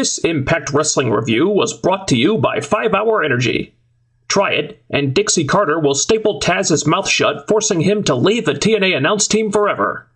This Impact Wrestling review was brought to you by 5 Hour Energy. Try it, and Dixie Carter will staple Taz's mouth shut, forcing him to leave the TNA announce team forever.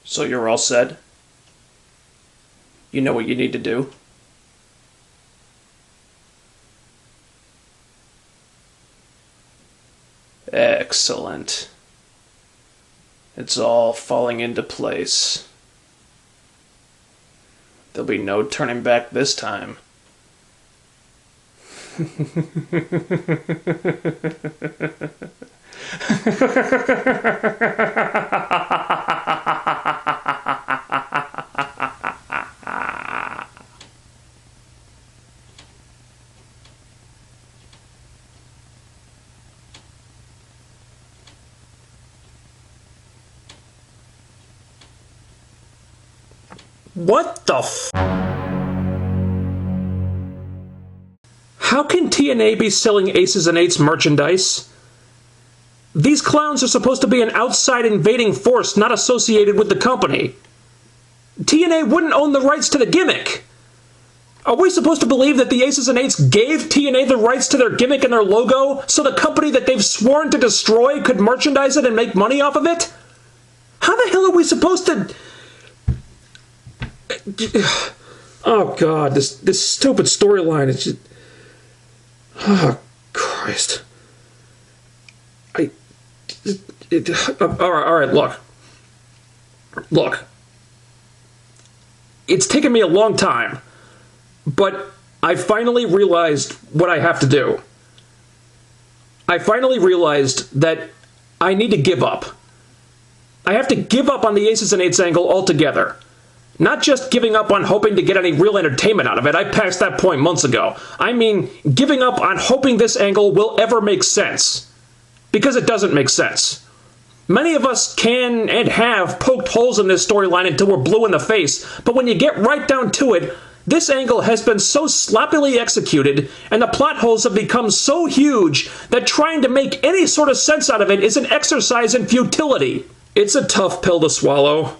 So you're all set? You know what you need to do? Excellent. It's all falling into place. There'll be no turning back this time. What the f? How can TNA be selling Aces and Eights merchandise? These clowns are supposed to be an outside invading force not associated with the company. TNA wouldn't own the rights to the gimmick. Are we supposed to believe that the Aces and Eights gave TNA the rights to their gimmick and their logo so the company that they've sworn to destroy could merchandise it and make money off of it? How the hell are we supposed to... Oh god, this stupid storyline is just... Oh Christ. Alright, look. It's taken me a long time, but I finally realized what I have to do. I finally realized that I need to give up. I have to give up on the Aces and Eights angle altogether. Not just giving up on hoping to get any real entertainment out of it. I passed that point months ago. I mean, giving up on hoping this angle will ever make sense. Because it doesn't make sense. Many of us can and have poked holes in this storyline until we're blue in the face, but when you get right down to it, this angle has been so sloppily executed, and the plot holes have become so huge that trying to make any sort of sense out of it is an exercise in futility. It's a tough pill to swallow.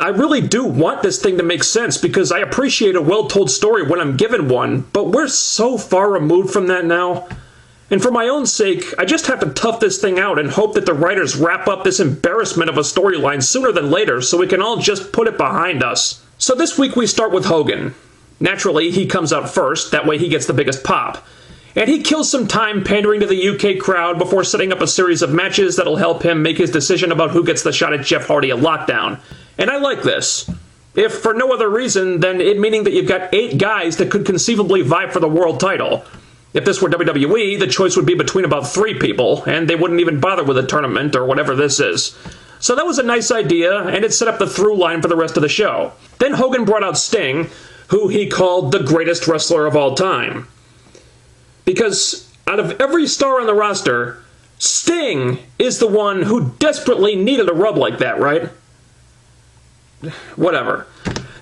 I really do want this thing to make sense because I appreciate a well-told story when I'm given one, but we're so far removed from that now. And for my own sake, I just have to tough this thing out and hope that the writers wrap up this embarrassment of a storyline sooner than later so we can all just put it behind us. So this week we start with Hogan. Naturally, he comes out first, that way he gets the biggest pop. And he kills some time pandering to the UK crowd before setting up a series of matches that'll help him make his decision about who gets the shot at Jeff Hardy at Lockdown. And I like this. If for no other reason than it meaning that you've got 8 guys that could conceivably vie for the world title. If this were WWE, the choice would be between about 3 people, and they wouldn't even bother with a tournament or whatever this is. So that was a nice idea, and it set up the through line for the rest of the show. Then Hogan brought out Sting, who he called the greatest wrestler of all time. Because out of every star on the roster, Sting is the one who desperately needed a rub like that, right? Whatever.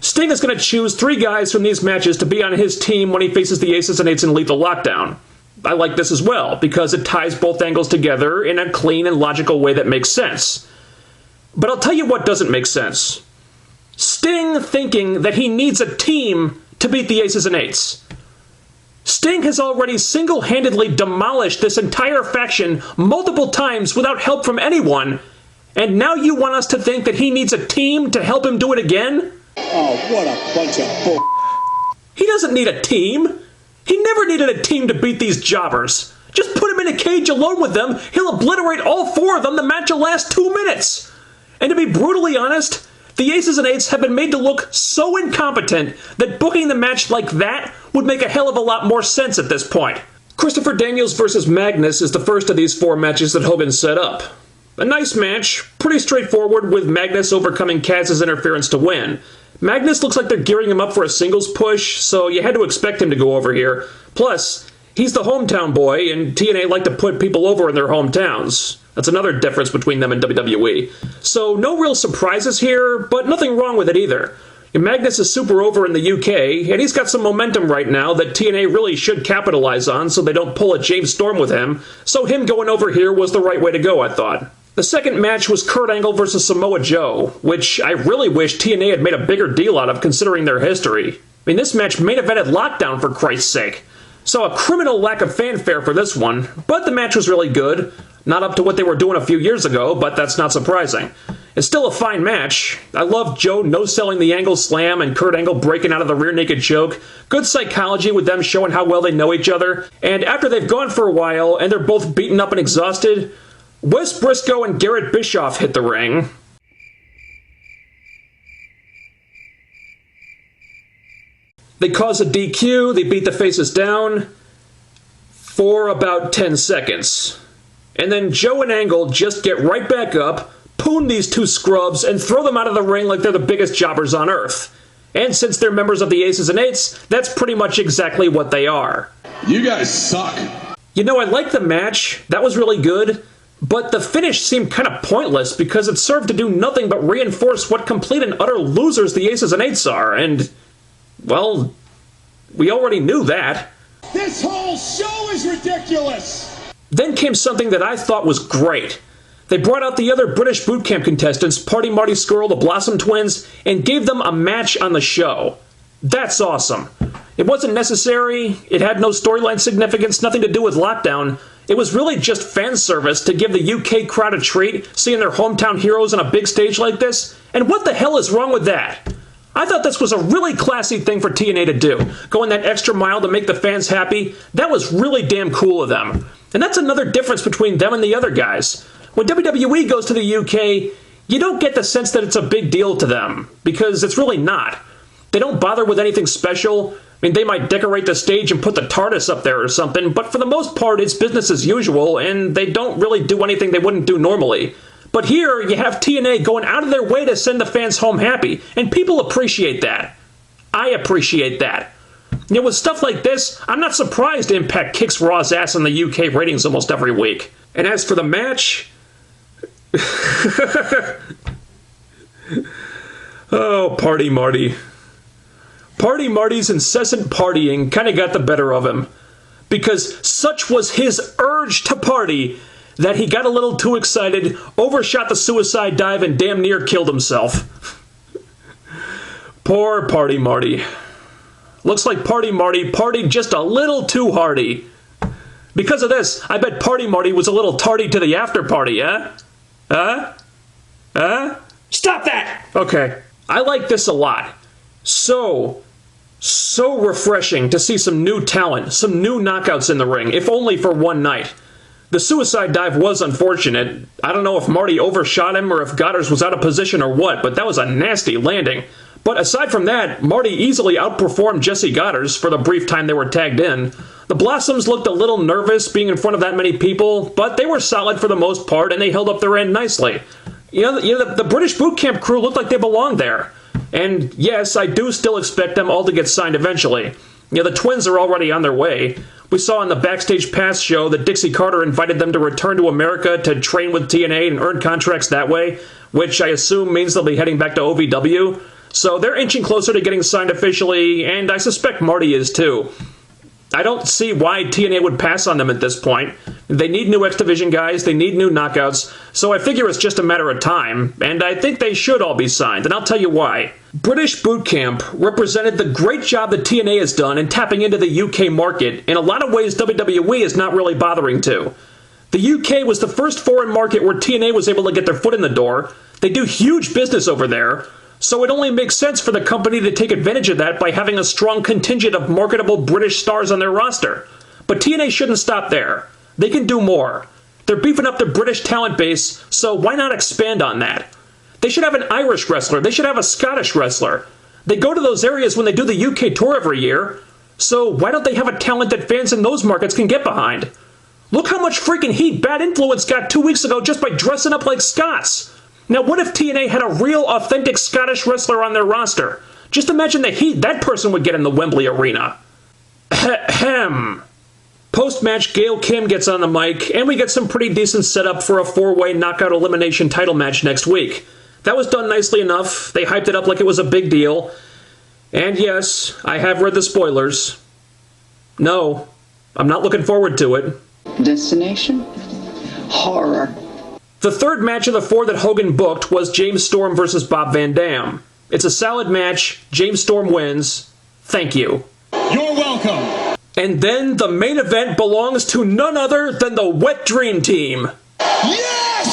Sting is going to choose 3 guys from these matches to be on his team when he faces the Aces and Eights in Lethal Lockdown. I like this as well, because it ties both angles together in a clean and logical way that makes sense. But I'll tell you what doesn't make sense. Sting thinking that he needs a team to beat the Aces and Eights. Sting has already single-handedly demolished this entire faction multiple times without help from anyone, and now you want us to think that he needs a team to help him do it again? Oh, what a bunch of bull... He doesn't need a team. He never needed a team to beat these jobbers. Just put him in a cage alone with them, he'll obliterate all 4 of them, the match will last 2 minutes. And to be brutally honest, the Aces and Eights have been made to look so incompetent that booking the match like that would make a hell of a lot more sense at this point. Christopher Daniels versus Magnus is the first of these 4 matches that Hogan set up. A nice match, pretty straightforward, with Magnus overcoming Kaz's interference to win. Magnus looks like they're gearing him up for a singles push, so you had to expect him to go over here. Plus, he's the hometown boy, and TNA like to put people over in their hometowns. That's another difference between them and WWE. So no real surprises here, but nothing wrong with it either. Magnus is super over in the UK, and he's got some momentum right now that TNA really should capitalize on so they don't pull a James Storm with him, so him going over here was the right way to go, I thought. The second match was Kurt Angle versus Samoa Joe, which I really wish TNA had made a bigger deal out of considering their history. I mean, this match main evented Lockdown, for Christ's sake. So a criminal lack of fanfare for this one, but the match was really good. Not up to what they were doing a few years ago, but that's not surprising. It's still a fine match. I love Joe no-selling the Angle Slam and Kurt Angle breaking out of the rear naked choke. Good psychology with them showing how well they know each other. And after they've gone for a while and they're both beaten up and exhausted, Wes Briscoe and Garrett Bischoff hit the ring. They cause a DQ, they beat the faces down for about 10 seconds. And then Joe and Angle just get right back up, poon these 2 scrubs, and throw them out of the ring like they're the biggest jobbers on earth. And since they're members of the Aces and Eights, that's pretty much exactly what they are. You guys suck. You know, I liked the match. That was really good. But the finish seemed kind of pointless because it served to do nothing but reinforce what complete and utter losers the Aces and Eights are. And, well, we already knew that. This whole show is ridiculous. Then came something that I thought was great. They brought out the other British boot camp contestants, Party, Marty, Skrull, the Blossom Twins, and gave them a match on the show. That's awesome. It wasn't necessary, it had no storyline significance, nothing to do with Lockdown. It was really just fan service to give the UK crowd a treat, seeing their hometown heroes on a big stage like this. And what the hell is wrong with that? I thought this was a really classy thing for TNA to do. Going that extra mile to make the fans happy, that was really damn cool of them. And that's another difference between them and the other guys. When WWE goes to the UK, you don't get the sense that it's a big deal to them, because it's really not. They don't bother with anything special. I mean, they might decorate the stage and put the TARDIS up there or something, but for the most part, it's business as usual, and they don't really do anything they wouldn't do normally. But here, you have TNA going out of their way to send the fans home happy, and people appreciate that. I appreciate that. You know, with stuff like this, I'm not surprised iMPACT kicks Raw's ass in the UK ratings almost every week. And as for the match... oh, Party Marty. Party Marty's incessant partying kind of got the better of him. Because such was his urge to party that he got a little too excited, overshot the suicide dive, and damn near killed himself. Poor Party Marty. Looks like Party Marty partied just a little too hardy. Because of this, I bet Party Marty was a little tardy to the after party, eh? Stop that! Okay. I like this a lot. So refreshing to see some new talent, some new knockouts in the ring, if only for one night. The suicide dive was unfortunate. I don't know if Marty overshot him or if Goddard was out of position or what, but that was a nasty landing. But aside from that, Marty easily outperformed Jesse Goddard for the brief time they were tagged in. The Blossoms looked a little nervous being in front of that many people, but they were solid for the most part and they held up their end nicely. The British boot camp crew looked like they belonged there. And yes, I do still expect them all to get signed eventually. The twins are already on their way. We saw in the Backstage Pass show that Dixie Carter invited them to return to America to train with TNA and earn contracts that way, which I assume means they'll be heading back to OVW. So they're inching closer to getting signed officially, and I suspect Marty is too. I don't see why TNA would pass on them at this point. They need new X Division guys, they need new knockouts, so I figure it's just a matter of time, and I think they should all be signed, and I'll tell you why. British Boot Camp represented the great job that TNA has done in tapping into the UK market in a lot of ways WWE is not really bothering to. The UK was the first foreign market where TNA was able to get their foot in the door. They do huge business over there. So it only makes sense for the company to take advantage of that by having a strong contingent of marketable British stars on their roster. But TNA shouldn't stop there. They can do more. They're beefing up their British talent base, so why not expand on that? They should have an Irish wrestler. They should have a Scottish wrestler. They go to those areas when they do the UK tour every year. So why don't they have a talent that fans in those markets can get behind? Look how much freaking heat Bad Influence got 2 weeks ago just by dressing up like Scots. Now what if TNA had a real, authentic Scottish wrestler on their roster? Just imagine the heat that person would get in the Wembley Arena. Ahem. Post-match, Gail Kim gets on the mic, and we get some pretty decent setup for a 4-way knockout elimination title match next week. That was done nicely enough. They hyped it up like it was a big deal. And yes, I have read the spoilers. No, I'm not looking forward to it. Destination? Horror. The third match of the 4 that Hogan booked was James Storm versus Bob Van Dam. It's a solid match. James Storm wins. Thank you. You're welcome. And then the main event belongs to none other than the Wet Dream Team. Yes!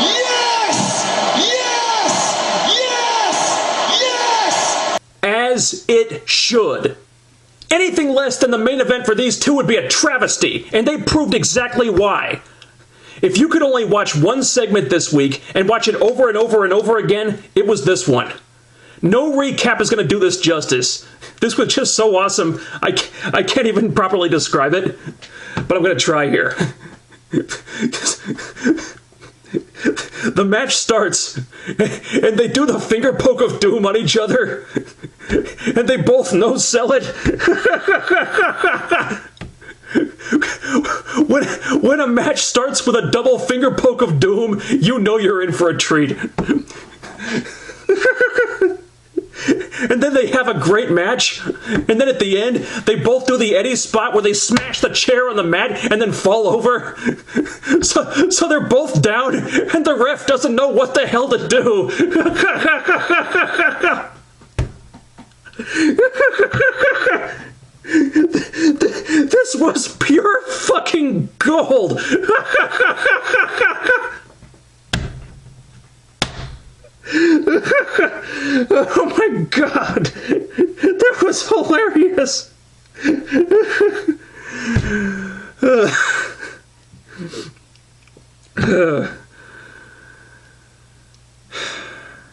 Yes! Yes! Yes! Yes! As it should. Anything less than the main event for these two would be a travesty, and they proved exactly why. If you could only watch one segment this week and watch it over and over and over again, it was this one. No recap is going to do this justice. This was just so awesome, I can't even properly describe it, but I'm going to try here. The match starts, and they do the finger poke of doom on each other, and they both no-sell it. When a match starts with a double finger poke of doom, you know you're in for a treat. And then they have a great match, and then at the end, they both do the Eddie spot where they smash the chair on the mat and then fall over. So they're both down, and the ref doesn't know what the hell to do. This was pure fucking gold. Oh my god, that was hilarious.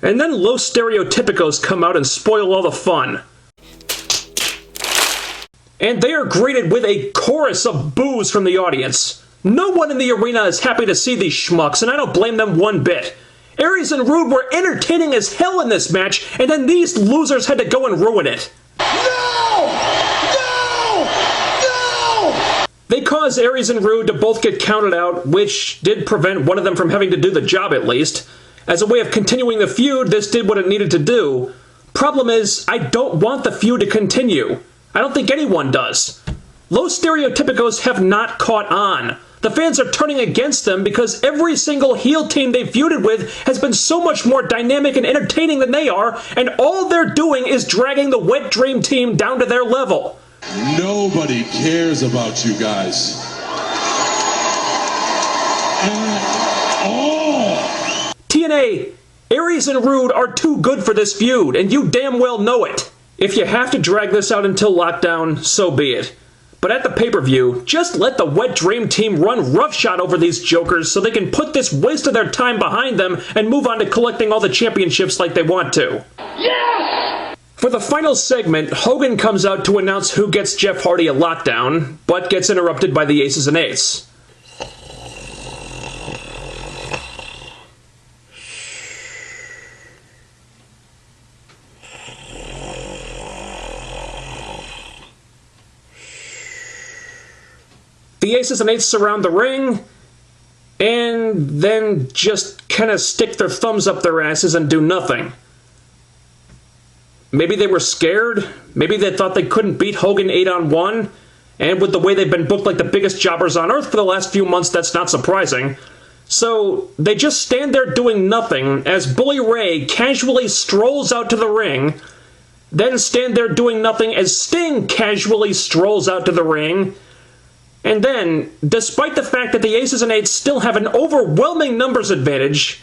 And then Los Stereotypicos come out and spoil all the fun. And they are greeted with a chorus of boos from the audience. No one in the arena is happy to see these schmucks, and I don't blame them one bit. Aries and Rude were entertaining as hell in this match, and then these losers had to go and ruin it. No! No! No! They caused Aries and Rude to both get counted out, which did prevent one of them from having to do the job at least. As a way of continuing the feud, this did what it needed to do. Problem is, I don't want the feud to continue. I don't think anyone does. Los Stereotypicos have not caught on. The fans are turning against them because every single heel team they've feuded with has been so much more dynamic and entertaining than they are, and all they're doing is dragging the Wet Dream Team down to their level. Nobody cares about you guys. At all. TNA, Aries and Rude are too good for this feud, and you damn well know it. If you have to drag this out until lockdown, so be it. But at the pay-per-view, just let the Wet Dream Team run roughshod over these jokers so they can put this waste of their time behind them and move on to collecting all the championships like they want to. Yes! For the final segment, Hogan comes out to announce who gets Jeff Hardy at Lockdown, but gets interrupted by the Aces and Eights. The Aces and Eights surround the ring, and then just kind of stick their thumbs up their asses and do nothing. Maybe they were scared, maybe they thought they couldn't beat Hogan 8-on-1, and with the way they've been booked like the biggest jobbers on earth for the last few months, that's not surprising. So they just stand there doing nothing as Bully Ray casually strolls out to the ring, then stand there doing nothing as Sting casually strolls out to the ring. And then, despite the fact that the Aces and Eights still have an overwhelming numbers advantage,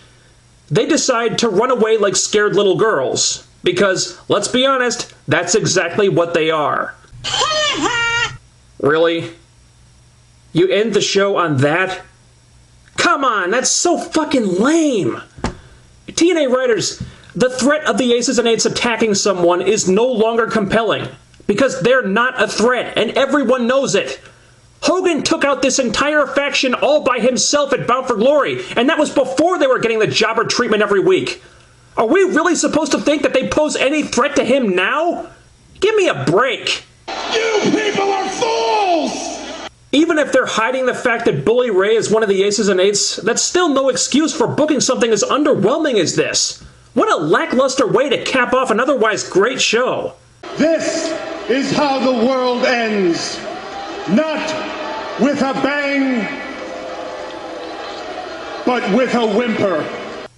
they decide to run away like scared little girls. Because, let's be honest, that's exactly what they are. Really? You end the show on that? Come on, that's so fucking lame! TNA writers, the threat of the Aces and Eights attacking someone is no longer compelling. because they're not a threat, and everyone knows it. Hogan took out this entire faction all by himself at Bound for Glory, and that was before they were getting the jobber treatment every week. Are we really supposed to think that they pose any threat to him now? Give me a break. You people are fools! Even if they're hiding the fact that Bully Ray is one of the aces and eights, that's still no excuse for booking something as underwhelming as this. What a lackluster way to cap off an otherwise great show. This is how the world ends. Not with a bang, but with a whimper.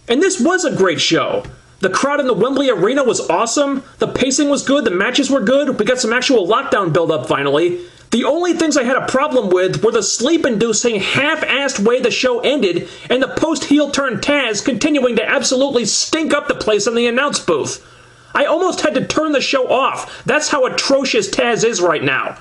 And this was a great show. The crowd in the Wembley Arena was awesome, the pacing was good, the matches were good, we got some actual lockdown build-up finally. The only things I had a problem with were the sleep-inducing, half-assed way the show ended, and the post-heel turn Taz continuing to absolutely stink up the place in the announce booth. I almost had to turn the show off. That's how atrocious Taz is right now.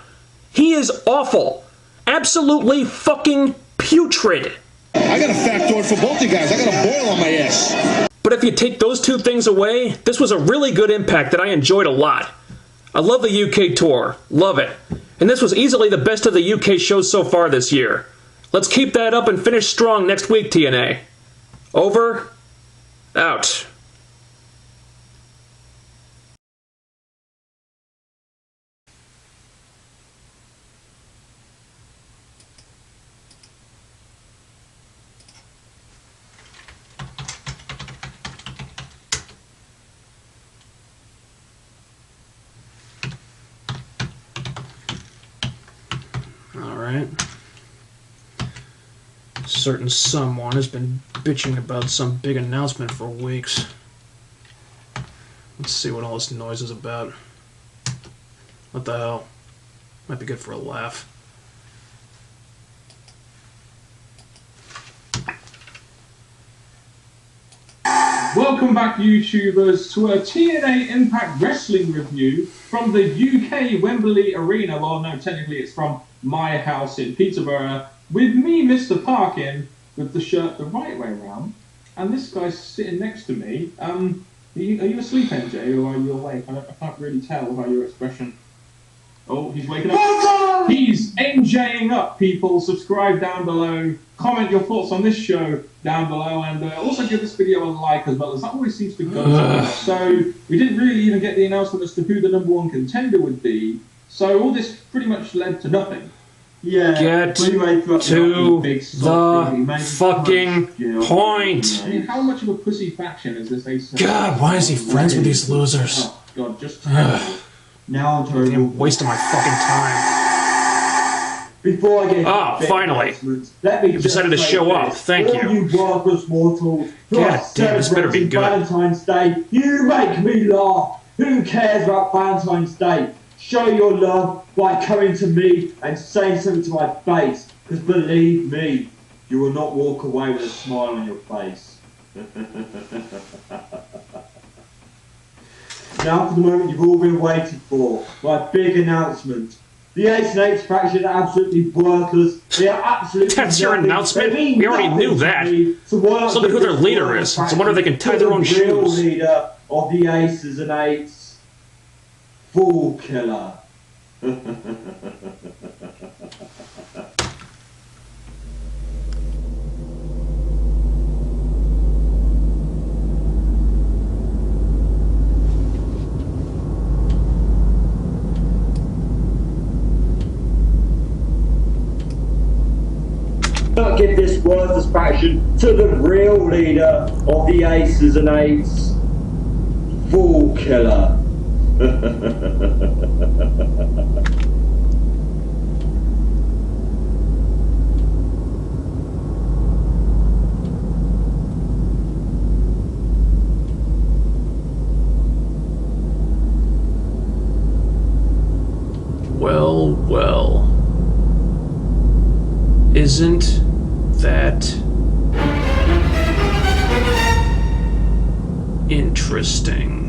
He is awful. Absolutely fucking putrid. I got a factoid for both you guys. I got a boil on my ass. But if you take those two things away, this was a really good Impact that I enjoyed a lot. I love the UK tour. Love it. And this was easily the best of the UK shows so far this year. Let's keep that up and finish strong next week, TNA. Over. Out. Alright. Certain someone has been bitching about some big announcement for weeks. Let's see what all this noise is about. What the hell? Might be good for a laugh. Welcome back, YouTubers, to a TNA Impact Wrestling review from the UK Wembley Arena. Well, no, technically it's from my house in Peterborough, with me, Mr. Parkin, with the shirt the right way around, and this guy's sitting next to me. Are you asleep, NJ, or are you awake? I can't really tell by your expression. Oh, he's waking up. He's NJing up, people. Subscribe down below. Comment your thoughts on this show down below, and also give this video a like as well, as that always seems to go. So we didn't really even get the announcement as to who the #1 contender would be. So all this pretty much led to nothing. Yeah. Get to the fucking point. I mean, how much of a pussy faction is this ace? God, why is he friends with these losers? Oh, God, just... Now I'm terrible. I'm wasting my fucking time. Before I get finally. Let me You decided to show up. Thank all you. you worthless mortals. God damn, this better be good. Valentine's Day. You make me laugh. Who cares about Valentine's Day? Show your love by coming to me and saying something to my face. Because believe me, you will not walk away with a smile on your face. Now for the moment you've all been waiting for, my big announcement. The Ace and Eights faction are absolutely worthless. They are absolutely That's your nothing. announcement? They mean We already nothing knew to that. me. So why not Look at who give their this leader royal is. It's a wonder they can tie faction their own to the real shoes. leader of the Aces and Eights, Fool Killer. Not give this worthless faction to the real leader of the Aces and Eights, Fool Killer. Well, well. Isn't that interesting?